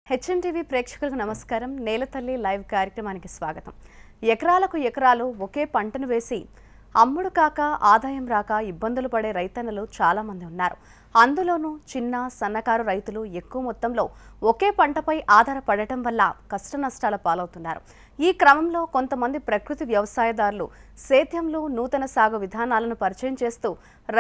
HMTV ప్రేక్షకులకు నమస్కారం. నేలతల్లి లైవ్ కార్యక్రమానికి స్వాగతం. ఎకరాలకు ఎకరాలు ఒకే పంటను వేసి అమ్ముడు కాక ఆదాయం రాక ఇబ్బందులు పడే రైతన్నలు చాలామంది ఉన్నారు. అందులోనూ చిన్న సన్నకారు రైతులు ఎక్కువ మొత్తంలో ఒకే పంటపై ఆధారపడటం వల్ల కష్ట నష్టాల పాలవుతున్నారు. ఈ క్రమంలో కొంతమంది ప్రకృతి వ్యవసాయదారులు సేద్యంలో నూతన సాగు విధానాలను పరిచయం చేస్తూ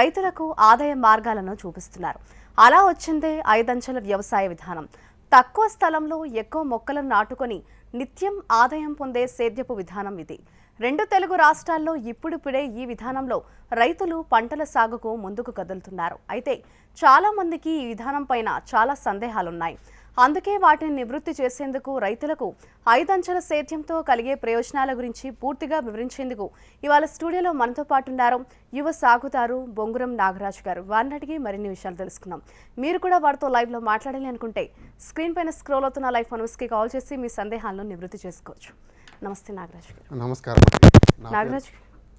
రైతులకు ఆదాయ మార్గాలను చూపిస్తున్నారు. అలా వచ్చిందే ఐదంచెల వ్యవసాయ విధానం. తక్కువ స్థలంలో ఎక్కువ మొక్కలను నాటుకొని నిత్యం ఆదాయం పొందే సేద్యపు విధానం ఇది. రెండు తెలుగు రాష్ట్రాల్లో ఇప్పుడిప్పుడే ఈ విధానంలో రైతులు పంటల సాగుకు ముందుకు కదులుతున్నారు. అయితే చాలా మందికి ఈ విధానం పైన చాలా సందేహాలున్నాయి. అందుకే వాటిని నివృత్తి చేసేందుకు రైతులకు ఐదంచెల సేద్యంతో కలిగే ప్రయోజనాల గురించి పూర్తిగా వివరించేందుకు ఇవాళ స్టూడియోలో మనతో పాటు ఉన్నారు యువ సాగుదారు బొంగురం నాగరాజు గారు. వారిని అడిగి మరిన్ని విషయాలు తెలుసుకుందాం. మీరు కూడా వారితో లైవ్లో మాట్లాడాలి అనుకుంటే స్క్రీన్ పైన స్క్రోల్ అవుతున్న లైవ్ ఫోన్స్కి కాల్ చేసి మీ సందేహాలను నివృత్తి చేసుకోవచ్చు. నమస్తే నాగరాజు గారు. నమస్కారం.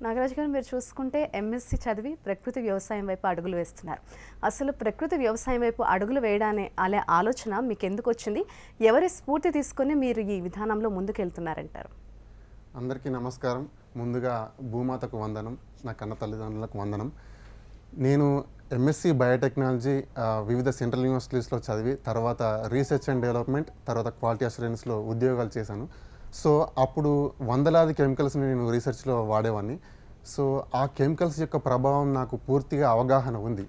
నాగరాజు గారు, మీరు చూసుకుంటే ఎంఎస్సి చదివి ప్రకృతి వ్యవసాయం వైపు అడుగులు వేస్తున్నారు. అసలు ప్రకృతి వ్యవసాయం వైపు అడుగులు వేయడానే అనే ఆలోచన మీకు ఎందుకు వచ్చింది? ఎవరి స్ఫూర్తి తీసుకొని మీరు ఈ విధానంలో ముందుకెళ్తున్నారంటారు? అందరికీ నమస్కారం. ముందుగా భూమాతకు వందనం, నా కన్న తల్లిదండ్రులకు వందనం. నేను ఎంఎస్సి బయోటెక్నాలజీ వివిధ సెంట్రల్ యూనివర్సిటీస్లో చదివి తర్వాత రీసెర్చ్ అండ్ డెవలప్మెంట్, తర్వాత క్వాలిటీ అష్యూరెన్స్లో ఉద్యోగాలు చేశాను. సో అప్పుడు వందలాది కెమికల్స్ని నేను రీసెర్చ్లో వాడేవాడిని. సో ఆ కెమికల్స్ యొక్క ప్రభావం నాకు పూర్తిగా అవగాహన ఉంది.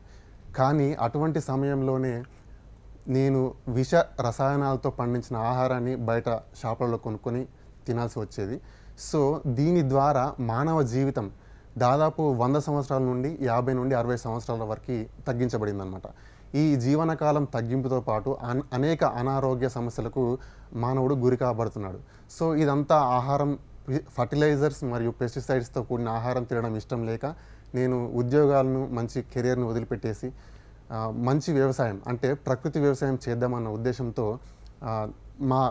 కానీ అటువంటి సమయంలోనే నేను విష రసాయనాలతో పండించిన ఆహారాన్ని బయట షాపులలో కొనుక్కొని తినాల్సి వచ్చేది. సో దీని ద్వారా మానవ జీవితం దాదాపు 100 సంవత్సరాల నుండి 50 నుండి 60 సంవత్సరాల వరకు తగ్గించబడిందనమాట. ఈ జీవనకాలం తగ్గింపుతో పాటు అనేక అనారోగ్య సమస్యలకు మానవుడు గురి కాబడుతున్నాడు. సో ఇదంతా ఆహారం, ఫర్టిలైజర్స్ మరియు పెస్టిసైడ్స్తో కూడిన ఆహారం తినడం ఇష్టం లేక నేను ఉద్యోగాలను, మంచి కెరియర్ను వదిలిపెట్టేసి మంచి వ్యవసాయం అంటే ప్రకృతి వ్యవసాయం చేద్దామన్న ఉద్దేశంతో మా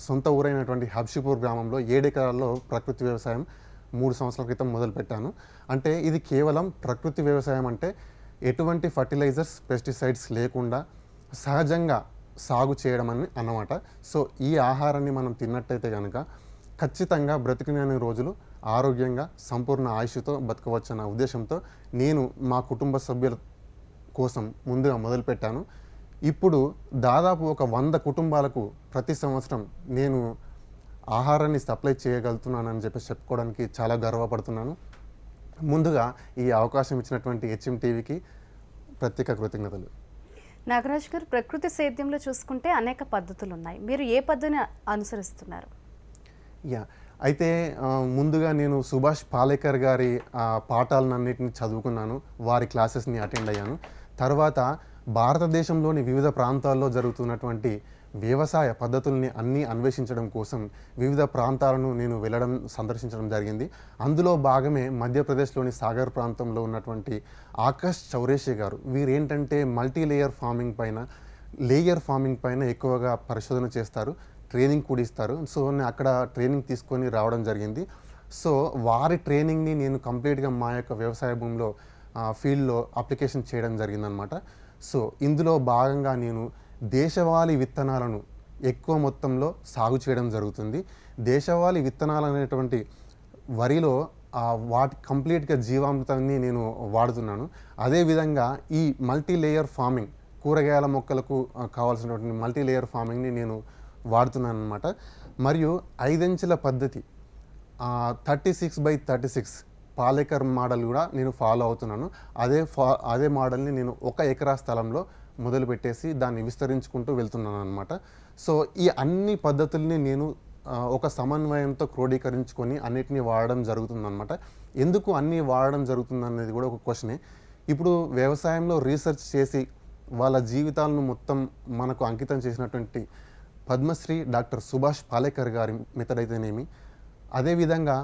సొంత ఊరైనటువంటి హబ్షిపూర్ గ్రామంలో 7 ఎకరాల్లో ప్రకృతి వ్యవసాయం 3 సంవత్సరాల క్రితం మొదలుపెట్టాను. అంటే ఇది కేవలం ప్రకృతి వ్యవసాయం అంటే ఎటువంటి ఫర్టిలైజర్స్, పెస్టిసైడ్స్ లేకుండా సహజంగా సాగు చేయడం అని అన్నమాట. సో ఈ ఆహారాన్ని మనం తిన్నట్టయితే కనుక ఖచ్చితంగా బ్రతికినన్ని రోజులు ఆరోగ్యంగా సంపూర్ణ ఆయుష్తో బతకవచ్చన్న ఉద్దేశంతో నేను మా కుటుంబ సభ్యుల కోసం ముందుగా మొదలుపెట్టాను. ఇప్పుడు దాదాపు ఒక 100 కుటుంబాలకు ప్రతి సంవత్సరం నేను ఆహారాన్ని సప్లై చేయగలుగుతున్నానని చెప్పుకోవడానికి చాలా గర్వపడుతున్నాను. ముందుగా ఈ అవకాశం ఇచ్చినటువంటి హెచ్ఎంటీవీకి ప్రత్యేక కృతజ్ఞతలు. నాగరాజు గారు, ప్రకృతి సేద్యంలో చూసుకుంటే అనేక పద్ధతులు ఉన్నాయి. మీరు ఏ పద్ధతిని అనుసరిస్తున్నారు? అయితే ముందుగా నేను సుభాష్ పాలేకర్ గారి పాఠాలన్నింటినీ చదువుకున్నాను, వారి క్లాసెస్ని అటెండ్ అయ్యాను. తర్వాత భారతదేశంలోని వివిధ ప్రాంతాల్లో జరుగుతున్నటువంటి వ్యవసాయ పద్ధతుల్ని అన్నీ అన్వేషించడం కోసం వివిధ ప్రాంతాలను నేను సందర్శించడం జరిగింది. అందులో భాగమే మధ్యప్రదేశ్లోని సాగర్ ప్రాంతంలో ఉన్నటువంటి ఆకాష్ చౌరేషే గారు. వీరేంటంటే లేయర్ ఫార్మింగ్ పైన ఎక్కువగా పరిశోధన చేస్తారు, ట్రైనింగ్ కూడా ఇస్తారు. సో నేను అక్కడ ట్రైనింగ్ తీసుకొని రావడం జరిగింది. సో వారి ట్రైనింగ్ని నేను కంప్లీట్గా మా యొక్క వ్యవసాయ భూమిలో ఫీల్డ్లో అప్లికేషన్ చేయడం జరిగిందనమాట. సో ఇందులో భాగంగా నేను దేశవాళీ విత్తనాలను ఎక్కువ మొత్తంలో సాగు చేయడం జరుగుతుంది. దేశవాళీ విత్తనాలు అనేటువంటి వరిలో వాటి కంప్లీట్గా జీవామృతాన్ని నేను వాడుతున్నాను. అదేవిధంగా ఈ లేయర్ ఫార్మింగ్, కూరగాయల మొక్కలకు కావాల్సినటువంటి లేయర్ ఫార్మింగ్ని నేను వాడుతున్నాను అనమాట. మరియు ఐదంచెల పద్ధతి 36x36 పాలేకర్ మోడల్ కూడా నేను ఫాలో అవుతున్నాను. అదే మోడల్ని నేను 1 ఎకరా స్థలంలో మొదలుపెట్టేసి దాన్ని విస్తరించుకుంటూ వెళ్తున్నాను అనమాట. సో ఈ అన్ని పద్ధతుల్ని నేను ఒక సమన్వయంతో క్రోడీకరించుకొని అన్నిటినీ వాడడం జరుగుతుందన్నమాట. ఎందుకు అన్నీ వాడడం జరుగుతుందనేది కూడా ఒక క్వశ్చనే. ఇప్పుడు వ్యవసాయంలో రీసెర్చ్ చేసి వాళ్ళ జీవితాలను మొత్తం మనకు అంకితం చేసినటువంటి పద్మశ్రీ డాక్టర్ సుభాష్ పాలేకర్ గారి మెథడ్ అయితేనేమి, అదేవిధంగా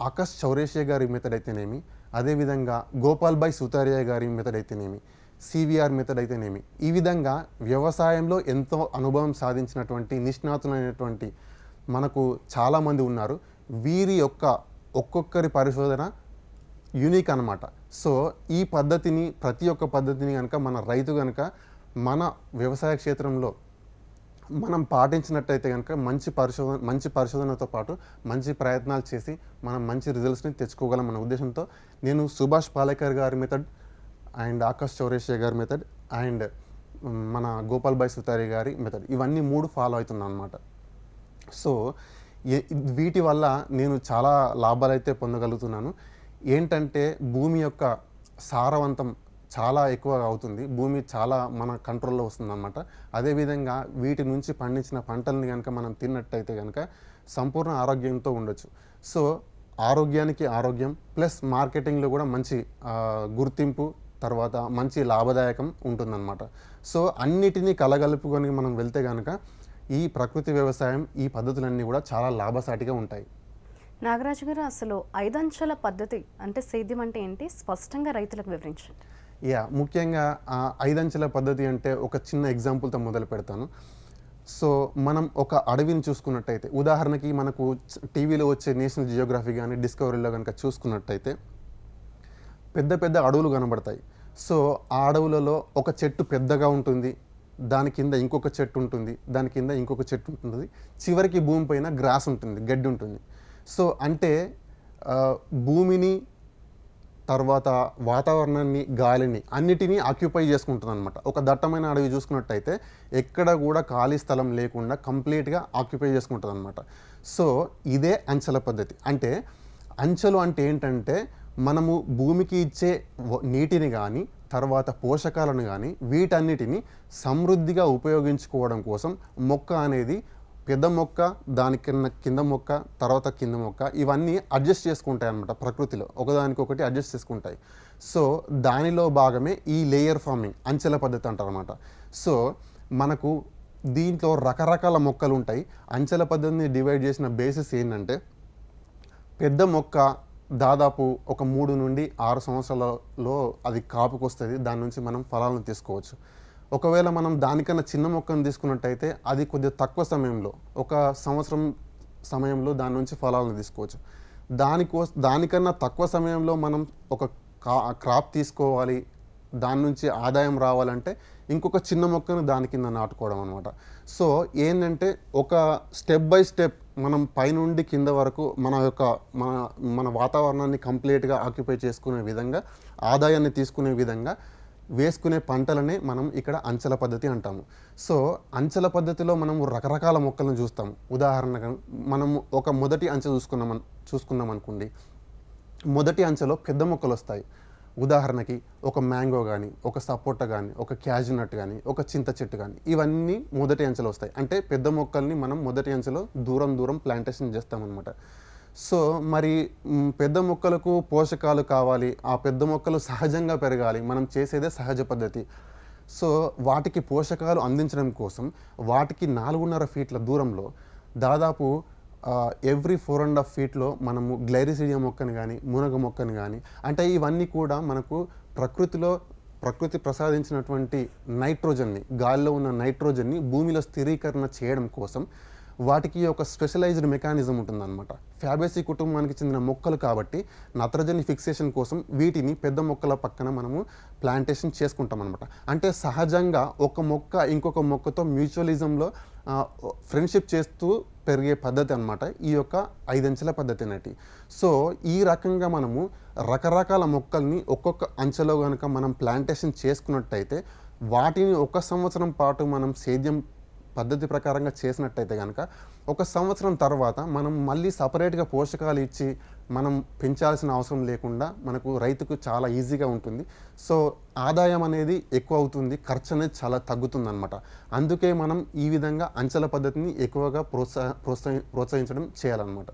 ఆకాష్ చౌరేషే గారి మెథడ్ అయితేనేమి, అదేవిధంగా గోపాల్భాయ్ సుతారియా గారి మెథడ్ అయితేనేమి, సివిఆర్ మెథడ్ అయితేనేమి, ఈ విధంగా వ్యవసాయంలో ఎంతో అనుభవం సాధించినటువంటి నిష్ణాతులైనటువంటి మనకు చాలామంది ఉన్నారు. వీరి యొక్క ఒక్కొక్కరి పరిశోధన యూనిక్ అనమాట. సో ఈ పద్ధతిని, ప్రతి ఒక్క పద్ధతిని కనుక మన రైతు కనుక మన వ్యవసాయ క్షేత్రంలో మనం పాటించినట్టయితే కనుక మంచి పరిశోధనతో పాటు మంచి ప్రయత్నాలు చేసి మనం మంచి రిజల్ట్స్ని తెచ్చుకోగలం అన్న ఉద్దేశంతో నేను సుభాష్ పాలేకర్ గారి మెథడ్ అండ్ ఆకాష్ చౌరేషియా గారి మెథడ్ అండ్ మన గోపాల్ భాయ్ సుతారి గారి మెథడ్ ఇవన్నీ 3 ఫాలో అవుతున్నాను అనమాట. సో వీటి వల్ల నేను చాలా లాభాలు అయితే పొందగలుగుతున్నాను. ఏంటంటే భూమి యొక్క సారవంతం చాలా ఎక్కువగా అవుతుంది, భూమి చాలా మన కంట్రోల్లో వస్తుంది అనమాట. అదేవిధంగా వీటి నుంచి పండించిన పంటల్ని కనుక మనం తిన్నట్టయితే కనుక సంపూర్ణ ఆరోగ్యంతో ఉండొచ్చు. సో ఆరోగ్యానికి ఆరోగ్యం ప్లస్ మార్కెటింగ్లో కూడా మంచి గుర్తింపు, తర్వాత మంచి లాభదాయకం ఉంటుందన్నమాట. సో అన్నిటినీ కలగలుపుకొని మనం వెళ్తే కనుక ఈ ప్రకృతి వ్యవసాయం ఈ పద్ధతులన్నీ కూడా చాలా లాభసాటిగా ఉంటాయి. నాగరాజు గారు, అసలు 5 అంచెల పద్ధతి అంటే సేద్యం అంటే ఏంటి, స్పష్టంగా రైతులకు వివరించండి. ముఖ్యంగా 5 అంచెల పద్ధతి అంటే ఒక చిన్న ఎగ్జాంపుల్తో మొదలు పెడతాను. సో మనం ఒక అడవిని చూసుకున్నట్టయితే, ఉదాహరణకి మనకు టీవీలో వచ్చే నేషనల్ జియోగ్రఫీ కానీ డిస్కవరీలో కనుక చూసుకున్నట్టయితే పెద్ద పెద్ద అడవులు కనబడతాయి. సో ఆ అడవులలో ఒక చెట్టు పెద్దగా ఉంటుంది, దాని కింద ఇంకొక చెట్టు ఉంటుంది, దాని కింద ఇంకొక చెట్టు ఉంటుంది, చివరికి భూమి పైన గ్రాస్ ఉంటుంది, గడ్డి ఉంటుంది. సో అంటే భూమిని, తర్వాత వాతావరణాన్ని, గాలిని అన్నిటినీ ఆక్యుపై చేసుకుంటుంది అనమాట. ఒక దట్టమైన అడవి చూసుకున్నట్టయితే ఎక్కడ కూడా ఖాళీ స్థలం లేకుండా కంప్లీట్గా ఆక్యుపై చేసుకుంటుంది అనమాట. సో ఇదే అంచెల పద్ధతి. అంటే అంచెలు అంటే ఏంటంటే మనము భూమికి ఇచ్చే నీటిని కానీ, తర్వాత పోషకాలను కానీ వీటన్నిటిని సమృద్ధిగా ఉపయోగించుకోవడం కోసం మొక్క అనేది పెద్ద మొక్క, దానికన్నా కింద మొక్క, తర్వాత కింద మొక్క ఇవన్నీ అడ్జస్ట్ చేసుకుంటాయి అన్నమాట. ప్రకృతిలో ఒకదానికొకటి అడ్జస్ట్ చేసుకుంటాయి. సో దానిలో భాగమే ఈ లేయర్ ఫార్మింగ్, అంచెల పద్ధతి అంటారన్నమాట. సో మనకు దీంట్లో రకరకాల మొక్కలు ఉంటాయి. అంచెల పద్ధతిని డివైడ్ చేసిన బేసిస్ ఏంటంటే, పెద్ద మొక్క దాదాపు ఒక 3 నుండి 6 సంవత్సరాలలో అది కాపుకు వస్తుంది, దాని నుంచి మనం ఫలాలను తీసుకోవచ్చు. ఒకవేళ మనం దానికన్నా చిన్న మొక్కను తీసుకున్నట్టయితే అది కొద్దిగా తక్కువ సమయంలో, 1 సంవత్సరం సమయంలో దాని నుంచి ఫలాలను తీసుకోవచ్చు. దానికన్నా తక్కువ సమయంలో మనం ఒక క్రాప్ తీసుకోవాలి, దాని నుంచి ఆదాయం రావాలంటే ఇంకొక చిన్న మొక్కను దాని కింద నాటుకోవడం అనమాట. సో ఏంటంటే ఒక స్టెప్ బై స్టెప్ మనం పైనుండి కింద వరకు మన వాతావరణాన్ని కంప్లీట్గా ఆక్యుపై చేసుకునే విధంగా, ఆదాయాన్ని తీసుకునే విధంగా వేసుకునే పంటలనే మనం ఇక్కడ అంచెల పద్ధతి అంటాము. సో అంచెల పద్ధతిలో మనము రకరకాల మొక్కలను చూస్తాము. ఉదాహరణగా మనము ఒక మొదటి అంచె చూసుకున్నాం అనుకోండి. మొదటి అంచెలో పెద్ద మొక్కలు వస్తాయి. ఉదాహరణకి ఒక మ్యాంగో కానీ, ఒక సపోటా కానీ, ఒక క్యాజు నట్ కానీ, ఒక చింత చెట్టు కానీ ఇవన్నీ మొదటి అంచెలో వస్తాయి. అంటే పెద్ద మొక్కల్ని మనం మొదటి అంచెలో దూరం ప్లాంటేషన్ చేస్తామన్నమాట. సో మరి పెద్ద మొక్కలకు పోషకాలు కావాలి, ఆ పెద్ద మొక్కలు సహజంగా పెరగాలి, మనం చేసేదే సహజ పద్ధతి. సో వాటికి పోషకాలు అందించడం కోసం వాటికి 4.5 ఫీట్ల దూరంలో దాదాపు ఎవ్రీ 4.5 ఫీట్లో మనము గ్లైరిసిడియా మొక్కను కానీ, మునగ మొక్కను కానీ, అంటే ఇవన్నీ కూడా మనకు ప్రకృతి ప్రసాదించినటువంటి నైట్రోజన్ని, గాలిలో ఉన్న నైట్రోజన్ని భూమిలో స్థిరీకరణ చేయడం కోసం వాటికి ఒక స్పెషలైజ్డ్ మెకానిజం ఉంటుందన్నమాట. ఫ్యాబేసి కుటుంబానికి చెందిన మొక్కలు కాబట్టి నత్రజని ఫిక్సేషన్ కోసం వీటిని పెద్ద మొక్కల పక్కన మనము ప్లాంటేషన్ చేసుకుంటాం అనమాట. అంటే సహజంగా ఒక మొక్క ఇంకొక మొక్కతో మ్యూచువలిజంలో ఫ్రెండ్షిప్ చేస్తూ పెరిగే పద్ధతి అనమాట ఈ యొక్క 5 అంచెల పద్ధతి అనేది. సో ఈ రకంగా మనము రకరకాల మొక్కల్ని ఒక్కొక్క అంచెలో కనుక మనం ప్లాంటేషన్ చేసుకున్నట్టయితే వాటిని 1 సంవత్సరం పాటు మనం సేద్యం పద్ధతి ప్రకారంగా చేసినట్టయితే కనుక 1 సంవత్సరం తర్వాత మనం మళ్ళీ సపరేట్గా పోషకాలు ఇచ్చి మనం పెంచాల్సిన అవసరం లేకుండా మనకు రైతుకు చాలా ఈజీగా ఉంటుంది. సో ఆదాయం అనేది ఎక్కువ అవుతుంది, ఖర్చు అనేది చాలా తగ్గుతుంది అనమాట. అందుకే మనం ఈ విధంగా అంచెల పద్ధతిని ఎక్కువగా ప్రోత్సహించడం చేయాలన్నమాట.